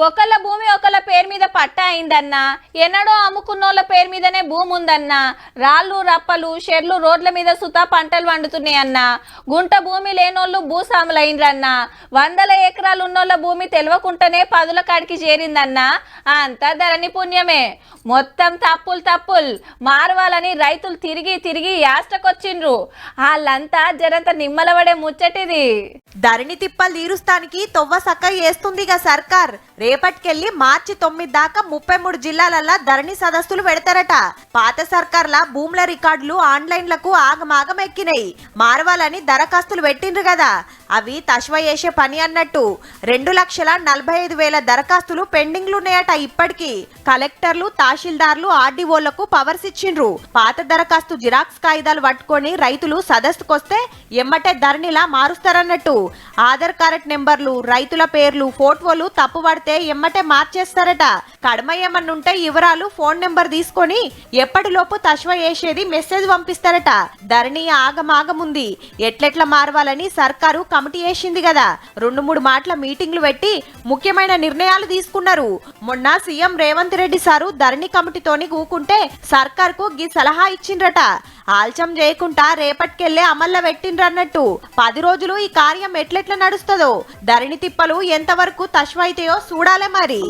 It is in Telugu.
ఒకళ్ళ భూమి ఒకళ్ళ పేరు మీద పట్టా అయిందన్నా, ఎన్నడో అమ్ముకున్నోళ్ళ పేరు మీదనే భూమి ఉందన్నా, రాళ్ళు రప్పలు షెర్లు రోడ్ల మీద సుతా పంటలు వండుతున్నాయన్నా, గుంట భూమి లేనోళ్ళు భూస్వాములైండ్రన్నా, 100 ఎకరాలు ఉన్నోళ్ళ భూమి తెలవకుంటనే 10ల కాడికి చేరిందన్నా. అంతా ధరణి పుణ్యమే. మొత్తం తప్పులు మారవాలని రైతులు తిరిగి తిరిగి యాస్టకొచ్చిండ్రు. వాళ్ళంతా జరంత నిమ్మలవడే ముచ్చటిది. ధరణి తిప్పలు తీరుస్తానికి తొవ్వ సక్క చేస్తుందిగా సర్కార్. రేపటికెళ్లి మార్చి 9 దాకా 33 జిల్లాలల్లా ధరణి సదస్సులు పెడతారట. పాత సర్కార్ల భూముల రికార్డులు ఆన్లైన్లకు ఆగమాగం ఎక్కినాయి. మారవాలని దరఖాస్తులు పెట్టిండ్రు కదా, అవి తశ్వ చేసే పని అన్నట్టు 2,45,000 దరఖాస్తులు పెండింగ్లున్నాయట. ఇప్పటికీ కలెక్టర్లు తహసీల్దార్లు ఆర్డీఓలకు పవర్స్ ఇచ్చిండ్రు. పాత దరఖాస్తు జిరాక్స్ కాగితాలు పట్టుకొని రైతులు సదస్సుకొస్తే ఎమ్మటే ధరణిలా మారుస్తారన్నట్టు. ఆధార్ కార్డ్ నెంబర్లు రైతుల పేర్లు ఫోటోలు తప్పు పడితే ఎమ్మటే మార్చేస్తారట. కడమ ఏమన్నుంటే వివరాలు ఫోన్ నెంబర్ తీసుకొని ఎప్పటిలోపు తశ్వ చేసేది మెసేజ్ పంపిస్తారట. ధరణి ఆగమాగముంది. ఎట్లెట్లా మారవాలని సర్కారు కమిటీ వేసింది కదా. 2-3 మాటల మీటింగ్లు పెట్టి ముఖ్యమైన నిర్ణయాలు తీసుకున్నారు. మొన్న సీఎం రేవంత్ రెడ్డి సారు ధరణి కమిటీతోని కూకుంటే సర్కార్కు గీ సలహా ఇచ్చిండ్రట. ఆల్చం చేయకుండా రేపటికెళ్లే అమల్లో పెట్టిండ్రన్నట్టు. 10 రోజులు ఈ కార్యం ఎట్లెట్లా నడుస్తుందో, ధరణి తిప్పలు ఎంతవరకు తశ్వ అయితాయో చూడాలే మరి.